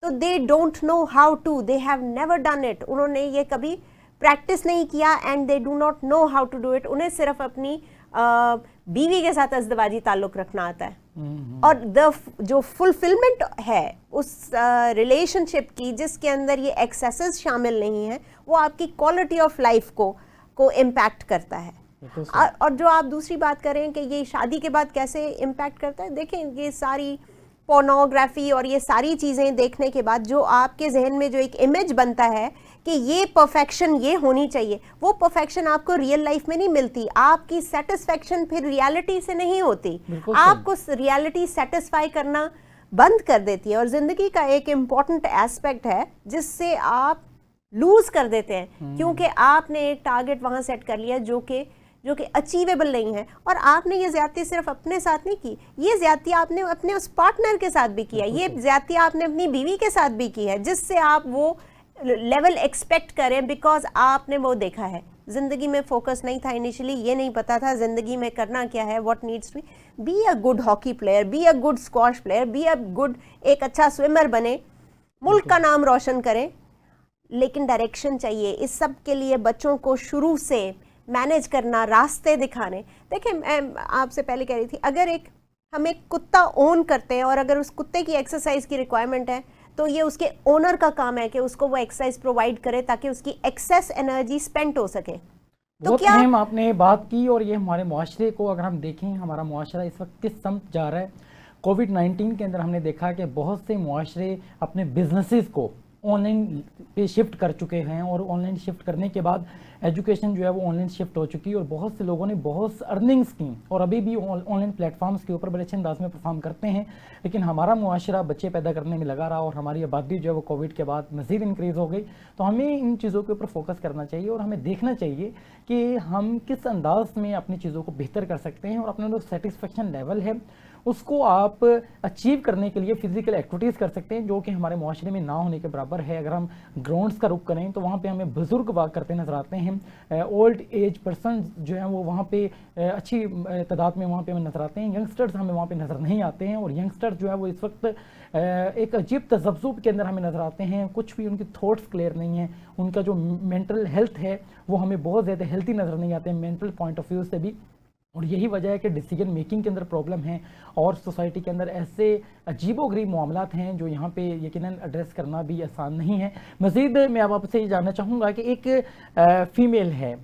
तो they don't know how to, they have never done it, उन्होंने ये कभी प्रैक्टिस नहीं किया and they do not know how to do it. उन्हें सिर्फ अपनी बीवी के साथ अज़दवाजी ताल्लुक़ रखना आता है, और जो फुलफिलमेंट है उस रिलेशनशिप की जिसके अंदर ये एक्सेसेस शामिल नहीं है, वो आपकी क्वालिटी ऑफ लाइफ को इम्पैक्ट करता है। और जो आप दूसरी बात करें कि ये शादी के बाद कैसे इम्पैक्ट करता है, देखें ये सारी पोर्नोग्राफी और ये सारी चीज़ें देखने के बाद जो आपके जहन में जो एक इमेज बनता है कि ये परफेक्शन ये होनी चाहिए, वो परफेक्शन आपको रियल लाइफ में नहीं मिलती। आपकी सेटिस्फेक्शन फिर रियलिटी से नहीं होती, आपको रियलिटी सेटिस्फाई करना बंद कर देती है, और ज़िंदगी का एक इम्पॉर्टेंट एस्पेक्ट है जिससे आप लूज कर देते हैं, क्योंकि आपने एक टारगेट वहाँ सेट कर लिया जो कि अचीवेबल नहीं है। और आपने ये ज्यादती सिर्फ अपने साथ नहीं की, ये ज्यादती आपने अपने उस पार्टनर के साथ भी किया, ये ज्यादती आपने अपनी बीवी के साथ भी की है, जिससे आप वो लेवल एक्सपेक्ट करें, बिकॉज आपने वो देखा है। जिंदगी में फोकस नहीं था इनिशियली, ये नहीं पता था जिंदगी में करना क्या है, what needs to be a good hockey player, be a good squash player, be a good, एक अच्छा स्विमर बने, मुल्क का नाम रोशन करें। लेकिन डायरेक्शन चाहिए इस सब के लिए, बच्चों को शुरू से मैनेज करना, रास्ते दिखाने। देखिए मैं आपसे पहले कह रही थी, अगर हम एक कुत्ता ओन करते हैं और अगर उस कुत्ते की एक्सरसाइज की रिक्वायरमेंट है, तो ये उसके ओनर का काम है कि उसको वो एक्सरसाइज प्रोवाइड करे ताकि उसकी एक्सेस एनर्जी स्पेंड हो सके। तो क्या आपने बात की, और ये हमारे मुआशरे को अगर हम देखें, हमारा मुआशरा इस वक्त किस समत जा रहा है। कोविड-19 के अंदर हमने देखा कि बहुत से मुआशरे अपने बिजनेसेस को ऑनलाइन पे शिफ्ट कर चुके हैं, और ऑनलाइन शिफ्ट करने के बाद एजुकेशन जो है वो ऑनलाइन शिफ्ट हो चुकी है, और बहुत से लोगों ने बहुत अर्निंग्स की और अभी भी ऑनलाइन प्लेटफॉर्म्स के ऊपर बड़े अच्छे अंदाज में परफॉर्म करते हैं। लेकिन हमारा मुआशरा बच्चे पैदा करने में लगा रहा और हमारी आबादी जो है वो कोविड के बाद मज़ीद इंक्रीज़ हो गई। तो हमें इन चीज़ों के ऊपर फोकस करना चाहिए और हमें देखना चाहिए कि हम किस अंदाज में अपनी चीज़ों को बेहतर कर सकते हैं, और अपना जो सेटिस्फेक्शन लेवल है उसको आप अचीव करने के लिए फिजिकल एक्टिविटीज़ कर सकते हैं, जो कि हमारे मुआशरे में ना होने के बराबर है। अगर हम ग्राउंड्स का रुख करें तो वहाँ पे हमें बुज़ुर्ग वॉक करते नज़र आते हैं, ओल्ड एज पर्सन जो हैं वो वहाँ पे अच्छी तादाद में वहाँ पे हमें नज़र आते हैं। यंगस्टर्स हमें वहाँ पे नज़र नहीं आते हैं, और यंगस्टर्स जो है वो इस वक्त एक अजीब तज़ब्ज़ुब के अंदर हमें नज़र आते हैं। कुछ भी उनकी थॉट्स क्लियर नहीं हैं, उनका जो मेंटल हेल्थ है वो हमें बहुत ज़्यादा हेल्थी नज़र नहीं आते हैं मेंटल पॉइंट ऑफ व्यू से भी। और यही वजह है कि डिसीजन मेकिंग के अंदर प्रॉब्लम है, और सोसाइटी के अंदर ऐसे अजीबोगरीब मामलात हैं जो यहाँ पे यकीनन एड्रेस करना भी आसान नहीं है। मज़ीद मैं अब आपसे ये जानना चाहूँगा कि एक फीमेल है,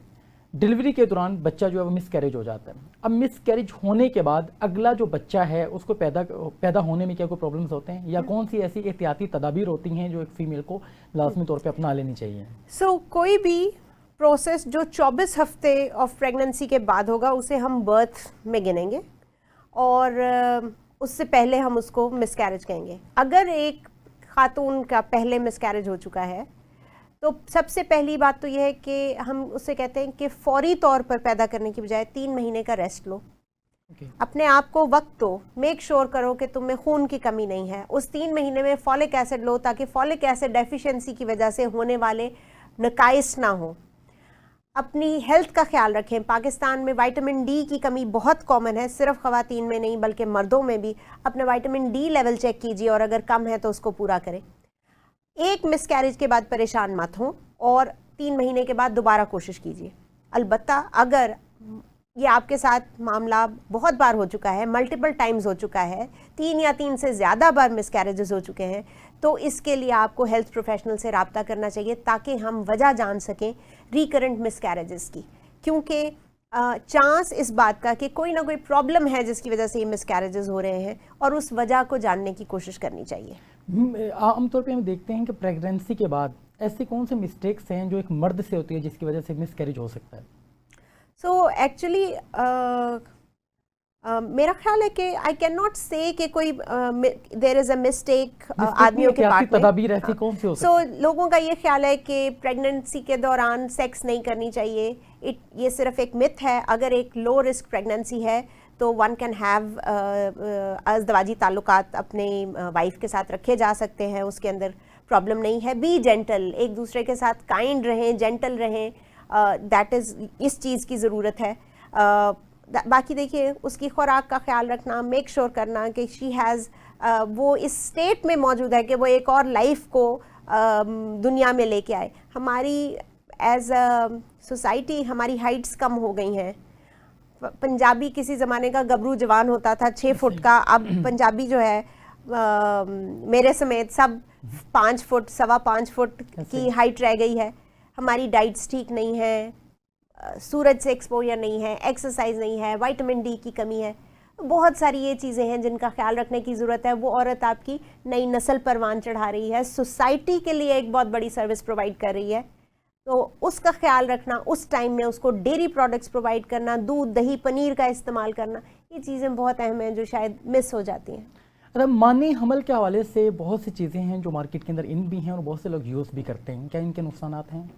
डिलीवरी के दौरान बच्चा जो है वो मिसकैरेज हो जाता है। अब मिसकैरेज होने के बाद अगला जो बच्चा है उसको पैदा होने में क्या कोई प्रॉब्लम्स होते हैं, या कौन सी ऐसी एहतियाती तदाबीर होती हैं जो एक फ़ीमेल को लाजमी तौर पर अपना लेनी चाहिए? कोई भी प्रोसेस जो 24 हफ्ते ऑफ प्रेगनेंसी के बाद होगा उसे हम बर्थ में गिनेंगे, और उससे पहले हम उसको मिसकैरेज कहेंगे। अगर एक खातून का पहले मिसकैरेज हो चुका है तो सबसे पहली बात तो यह है कि हम उससे कहते हैं कि फौरी तौर पर पैदा करने की बजाय 3 महीने का रेस्ट लो। अपने आप को वक्त दो, मेक श्योर करो कि तुम्हें खून की कमी नहीं है। उस 3 महीने में फॉलिक एसिड लो, ताकि फॉलिक एसिड डेफिशिएंसी की वजह से होने वाले नकाइस ना हो। अपनी हेल्थ का ख्याल रखें। पाकिस्तान में विटामिन डी की कमी बहुत कॉमन है, सिर्फ ख़वातीन में नहीं बल्कि मर्दों में भी। अपना विटामिन डी लेवल चेक कीजिए, और अगर कम है तो उसको पूरा करें। एक मिसकैरेज के बाद परेशान मत हो, और 3 महीने के बाद दोबारा कोशिश कीजिए। अलबत्ता अगर ये आपके साथ मामला बहुत बार हो चुका है, मल्टीपल टाइम्स हो चुका है, 3 या 3 से ज़्यादा बार मिसकैरेजेस हो चुके हैं, तो इसके लिए आपको हेल्थ प्रोफेशनल से रब्ता करना चाहिए, ताकि हम वजह जान सकें रिकरेंट मिसकैरेजेस की। क्योंकि चांस इस बात का कि कोई ना कोई प्रॉब्लम है जिसकी वजह से ये मिसकैरेजेस हो रहे हैं, और उस वजह को जानने की कोशिश करनी चाहिए। आमतौर पे हम देखते हैं कि प्रेगनेंसी के बाद ऐसी कौन सी मिस्टेक्स हैं जो एक मर्द से होती है जिसकी वजह से मिसकैरेज हो सकता है? सो एक्चुअली मेरा ख्याल है कि आई कैन नॉट से कि कोई देयर इज अ मिस्टेक आदमियों के पार्ट में। तदाबीर ऐसी कौन सी हो सकती है? सो लोगों का ये ख्याल है कि प्रेगनेंसी के दौरान सेक्स नहीं करनी चाहिए। ये सिर्फ एक मिथ है। अगर एक लो रिस्क प्रेगनेंसी है तो वन कैन हैव अज़दवाजी ताल्लुकात अपने वाइफ के साथ रखे जा सकते हैं, उसके अंदर प्रॉब्लम नहीं है। बी जेंटल, एक दूसरे के साथ काइंड रहें, जेंटल रहें, दैट इज़ इस चीज़ की ज़रूरत है। बाकी देखिए उसकी खुराक का ख्याल रखना, मेक श्योर करना कि शी हैज़ वो इस स्टेट में मौजूद है कि वो एक और लाइफ को दुनिया में लेके आए। हमारी एज अ सोसाइटी हमारी हाइट्स कम हो गई हैं। पंजाबी किसी ज़माने का गबरू जवान होता था 6 फुट का, अब पंजाबी जो है मेरे समेत सब 5 फुट, 5.25 फुट की हाइट रह गई है। हमारी डाइट्स ठीक नहीं है, सूरज से एक्सपोजर नहीं है, एक्सरसाइज नहीं है, विटामिन डी की कमी है, बहुत सारी ये चीज़ें हैं जिनका ख्याल रखने की ज़रूरत है। वो औरत आपकी नई नस्ल परवान चढ़ा रही है, सोसाइटी के लिए एक बहुत बड़ी सर्विस प्रोवाइड कर रही है, तो उसका ख्याल रखना, उस टाइम में उसको डेयरी प्रोडक्ट्स प्रोवाइड करना, दूध दही पनीर का इस्तेमाल करना, ये चीज़ें बहुत अहम हैं जो शायद मिस हो जाती हैं। मानी हमल के हवाले से बहुत सी चीज़ें हैं जो मार्केट के अंदर इन भी हैं और बहुत से लोग यूज़ भी करते हैं, क्या इनके नुकसानात हैं?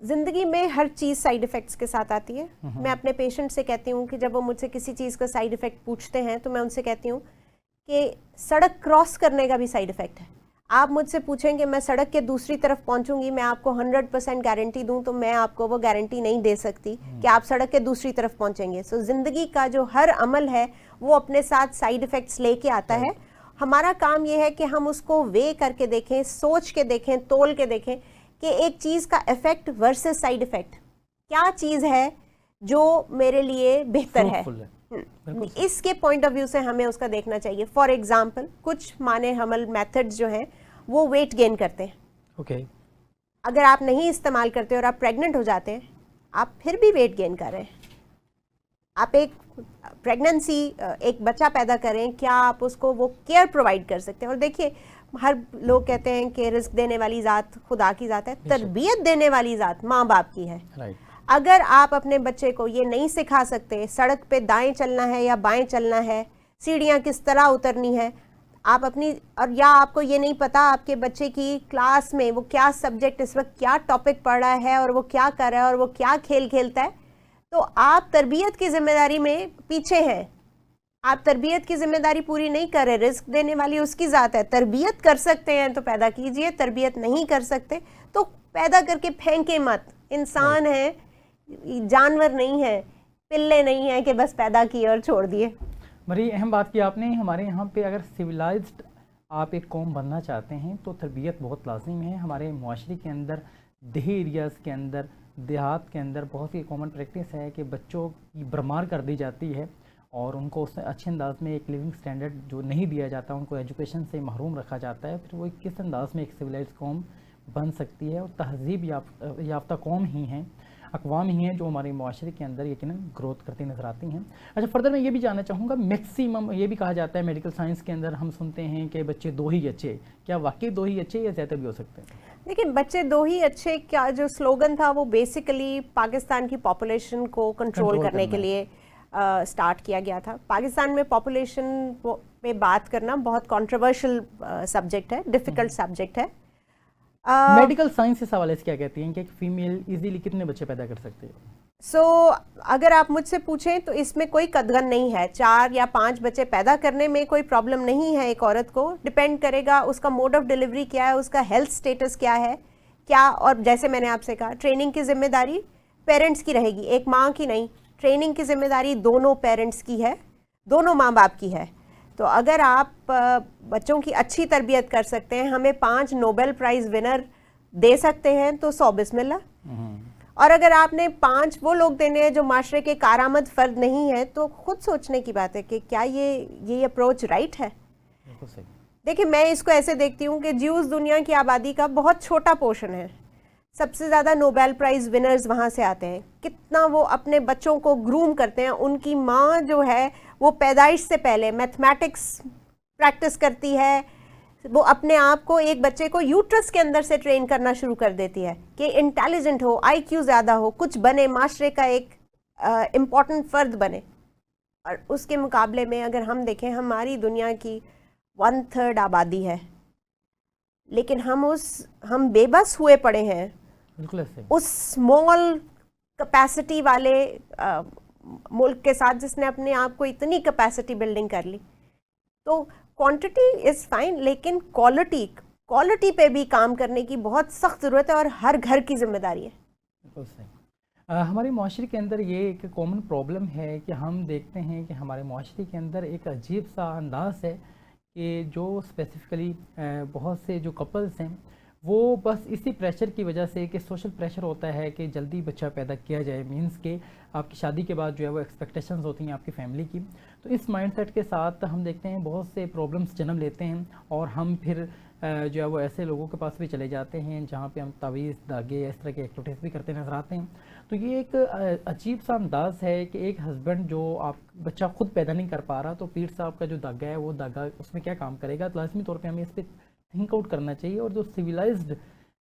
ज़िंदगी में हर चीज़ साइड इफ़ेक्ट्स के साथ आती है। मैं अपने पेशेंट से कहती हूँ कि जब वो मुझसे किसी चीज़ का साइड इफ़ेक्ट पूछते हैं तो मैं उनसे कहती हूँ कि सड़क क्रॉस करने का भी साइड इफ़ेक्ट है। आप मुझसे पूछेंगे मैं सड़क के दूसरी तरफ पहुँचूंगी, मैं आपको 100% गारंटी दूँ, तो मैं आपको वो गारंटी नहीं दे सकती कि आप सड़क के दूसरी तरफ पहुँचेंगे। सो ज़िंदगी का जो हर अमल है वो अपने साथ साइड इफ़ेक्ट्स लेके आता है। हमारा काम ये है कि हम उसको वे करके देखें, सोच के देखें, तोल के देखें कि एक चीज़ का इफेक्ट वर्सेस साइड इफेक्ट क्या चीज़ है जो मेरे लिए बेहतर है। इसके पॉइंट ऑफ व्यू से हमें उसका देखना चाहिए। फॉर एग्जाम्पल कुछ माने हमल मेथड्स जो हैं वो वेट गेन करते हैं। ओके। अगर आप नहीं इस्तेमाल करते और आप प्रेग्नेंट हो जाते हैं, आप फिर भी वेट गेन कर रहे हैं। आप एक प्रेगनेंसी, एक बच्चा पैदा करें, क्या आप उसको वो केयर प्रोवाइड कर सकते हैं? और देखिए हर लोग कहते हैं कि रिस्क देने वाली ज़ात खुदा की ज़ात है, तरबियत देने वाली ज़ात माँ बाप की है। अगर आप अपने बच्चे को ये नहीं सिखा सकते सड़क पे दाएं चलना है या बाएं चलना है, सीढ़ियाँ किस तरह उतरनी है, आप अपनी, और या आपको ये नहीं पता आपके बच्चे की क्लास में वो क्या सब्जेक्ट इस वक्त क्या टॉपिक पढ़ रहा है और वो क्या कर रहा है और वो क्या खेल खेलता है, तो आप तरबियत की जिम्मेदारी में पीछे हैं। आप तरबियत की जिम्मेदारी पूरी नहीं कर रहे। रिस्क देने वाली उसकी ज़ात है। तरबियत कर सकते हैं तो पैदा कीजिए, तरबियत नहीं कर सकते तो पैदा करके फेंके मत। इंसान है, जानवर नहीं है, पिल्ले नहीं है कि बस पैदा किए और छोड़ दिए। बड़ी अहम बात की आपने। हमारे यहाँ पे अगर सिविलाइज्ड आप एक कौम बनना चाहते हैं तो तरबियत बहुत लाजिम है। हमारे मुआशरे के अंदर, देही एरियाज़ के अंदर, देहात के अंदर बहुत ही कॉमन प्रैक्टिस है कि बच्चों की भरमार कर दी जाती है और उनको उससे अच्छे अंदाज में एक लिविंग स्टैंडर्ड जो नहीं दिया जाता, उनको एजुकेशन से महरूम रखा जाता है। फिर वो किस अंदाज में एक सिविलाइज कौम बन सकती है? और तहजीब याफ्ता कौम ही हैं, अक़वाम ही हैं जो हमारे मुआशरे के अंदर यकीनन ग्रोथ करती नज़र आती हैं। अच्छा, फर्दर मैं ये भी जानना चाहूँगा, मैक्सिमम ये भी कहा जाता है मेडिकल साइंस के अंदर हम सुनते हैं कि बच्चे 2 ही अच्छे, क्या वाकई 2 ही अच्छे या ज़्यादा भी हो सकते हैं? देखिए बच्चे 2 ही अच्छे का जो स्लोगन था वो बेसिकली पाकिस्तान की पॉपुलेशन को कंट्रोल करने के लिए स्टार्ट किया गया था। पाकिस्तान में पॉपुलेशन पे बात करना बहुत कंट्रोवर्शियल सब्जेक्ट है, डिफ़िकल्ट सब्जेक्ट है। मेडिकल साइंस इस हवाले से क्या कहती हैं कि एक फीमेल इजीली कितने बच्चे पैदा कर सकते हैं? सो अगर आप मुझसे पूछें तो इसमें कोई कदगन नहीं है। 4 या 5 बच्चे पैदा करने में कोई प्रॉब्लम नहीं है एक औरत को। डिपेंड करेगा उसका मोड ऑफ डिलीवरी क्या है, उसका हेल्थ स्टेटस क्या है, क्या, और जैसे मैंने आपसे कहा ट्रेनिंग की जिम्मेदारी पेरेंट्स की रहेगी, एक माँ की नहीं। ट्रेनिंग की जिम्मेदारी दोनों पेरेंट्स की है, दोनों माँ बाप की है। तो अगर आप बच्चों की अच्छी तरबियत कर सकते हैं, हमें 5 नोबेल प्राइज़ विनर दे सकते हैं तो 100 बिस्मिल्लाह। और अगर आपने 5 वो लोग देने हैं जो माशरे के कारामद फ़र्द नहीं है तो खुद सोचने की बात है कि क्या ये अप्रोच राइट है। देखिए मैं इसको ऐसे देखती हूँ कि ज्यूज़ दुनिया की आबादी का बहुत छोटा पोर्शन है। सबसे ज़्यादा नोबेल प्राइज़ विनर्स वहाँ से आते हैं। कितना वो अपने बच्चों को ग्रूम करते हैं। उनकी माँ जो है वो पैदाइश से पहले मैथमेटिक्स प्रैक्टिस करती है, वो अपने आप को, एक बच्चे को यूट्रस के अंदर से ट्रेन करना शुरू कर देती है कि इंटेलिजेंट हो, आईक्यू ज़्यादा हो, कुछ बने, माशरे का एक इम्पॉर्टेंट फ़र्द बने। और उसके मुकाबले में अगर हम देखें, हमारी दुनिया की 1/3 आबादी है, लेकिन हम बेबस हुए पड़े हैं बिल्कुल ऐसे। उस स्मॉल कैपेसिटी वाले मुल्क के साथ जिसने अपने आप को इतनी कैपेसिटी बिल्डिंग कर ली। तो क्वांटिटी इज़ फाइन, लेकिन क्वालिटी पे भी काम करने की बहुत सख्त ज़रूरत है और हर घर की जिम्मेदारी है। बिल्कुल सही। हमारे माशरे के अंदर ये एक कॉमन प्रॉब्लम है कि हम देखते हैं कि हमारे माशरे के अंदर एक अजीब सा अंदाज़ है कि जो स्पेसिफ़िकली बहुत से जो कपल्स हैं वो बस इसी प्रेशर की वजह से, कि सोशल प्रेशर होता है कि जल्दी बच्चा पैदा किया जाए, मींस के आपकी शादी के बाद जो है वो एक्सपेक्टेशंस होती हैं आपकी फैमिली की। तो इस माइंडसेट के साथ हम देखते हैं बहुत से प्रॉब्लम्स जन्म लेते हैं और हम फिर जो है वो ऐसे लोगों के पास भी चले जाते हैं जहाँ पे हम तावीज़, धागे, इस तरह की एक्टिविटीज़ भी करते नज़र आते हैं। तो ये एक अजीब सा अंदाज़ है कि एक हस्बैंड जो आप बच्चा खुद पैदा नहीं कर पा रहा, तो पीर साहब का जो धागा है वो धागा उसमें क्या काम करेगा। तो लाजमी तौर पे हमें इस पर थिंक आउट करना चाहिए। और जो सिविलाइज्ड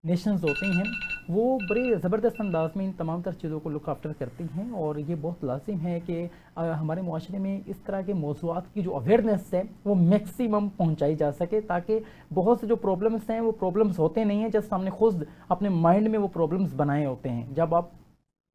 नेशंस होती हैं वो बड़े ज़बरदस्त अंदाज में इन तमाम तर चीज़ों को लुक आफ्टर करती हैं। और ये बहुत लाजिम है कि हमारे माशरे में इस तरह के मौज़ूआत की जो अवेयरनेस है वो मैक्सिमम पहुंचाई जा सके, ताकि बहुत से जो प्रॉब्लम्स हैं वो प्रॉब्लम्स होते नहीं हैं, जस्ट हमने खुद अपने माइंड में वो प्रॉब्लम्स बनाए होते हैं। जब आप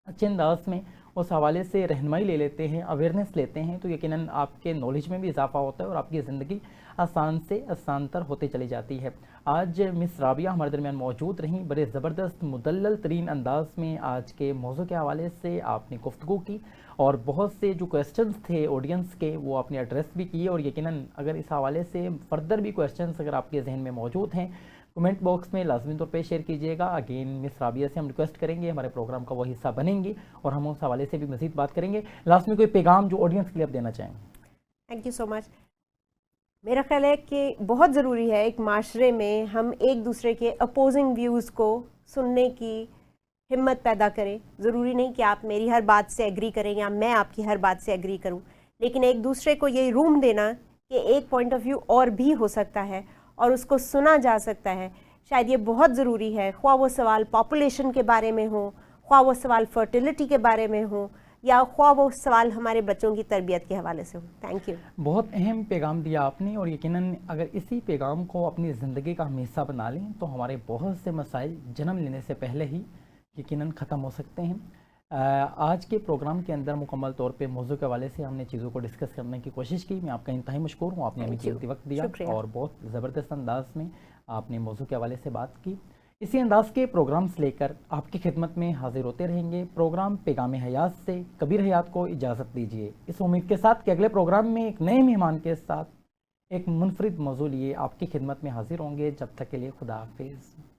अच्छे अंदाज में उस हवाले से रहनुमाई ले लेते हैं, अवेयरनेस लेते हैं, तो यकीनन आपके नॉलेज में भी इजाफा होता है और आपकी ज़िंदगी आसान से आसानतर होते चली जाती है। आज मिस राबिया हमारे दरमियान मौजूद रहीं, बड़े ज़बरदस्त मुदल्लल तरीन अंदाज में आज के मौजू के हवाले से आपने गुफ्तगू की और बहुत से जो क्वेश्चंस थे ऑडियंस के वो आपने एड्रेस भी किए। और यकीनन अगर इस हवाले से फ़र्दर भी क्वेश्चंस अगर आपके जहन में मौजूद हैं, कमेंट बॉक्स में लाजमी तौर पे शेयर कीजिएगा। अगेन मिस राबिया से हम रिक्वेस्ट करेंगे, हमारे प्रोग्राम का वो हिस्सा बनेंगी और हम उस हवाले से भी मज़ीद बात करेंगे। लास्ट में कोई पैगाम जो ऑडियंस के लिए आप देना चाहें? Thank you so much. मेरा ख्याल है कि बहुत ज़रूरी है एक माशरे में हम एक दूसरे के अपोजिंग व्यूज़ को सुनने की हिम्मत पैदा करें। ज़रूरी नहीं कि आप मेरी हर बात से एग्री करें या मैं आपकी हर बात से एग्री करूं, लेकिन एक दूसरे को ये रूम देना कि एक पॉइंट ऑफ व्यू और भी हो सकता है और उसको सुना जा सकता है, शायद ये बहुत ज़रूरी है। ख्वाह वो सवाल पॉपुलेशन के बारे में हो, ख्वाह वो सवाल फर्टिलिटी के बारे में हो, या ख्वाह वो सवाल हमारे बच्चों की तरबियत के हवाले से हो। Thank you. बहुत अहम पैगाम दिया आपने और यकीनन अगर इसी पैगाम को अपनी ज़िंदगी का हिस्सा बना लें तो हमारे बहुत से मसाइल जन्म लेने से पहले ही यकीनन ख़त्म हो सकते हैं। आज के प्रोग्राम के अंदर मुकम्मल तौर पे मौजू के हवाले से हमने चीज़ों को डिस्कस करने की कोशिश की। मैं आपका इंतहाई मशकूर हूँ, आपने हमें कीमती वक्त दिया और बहुत ज़बरदस्त अंदाज में आपने मौजू के हवाले से बात की। इसी अंदाज के प्रोग्राम्स लेकर आपकी खिदमत में हाजिर होते रहेंगे। प्रोग्राम पैगाम हयात से कबीर हयात को इजाज़त दीजिए, इस उम्मीद के साथ कि अगले प्रोग्राम में एक नए मेहमान के साथ एक मुनफरिद मौजू लिए आपकी खिदमत में हाजिर होंगे। जब तक के लिए खुदा हाफिज़।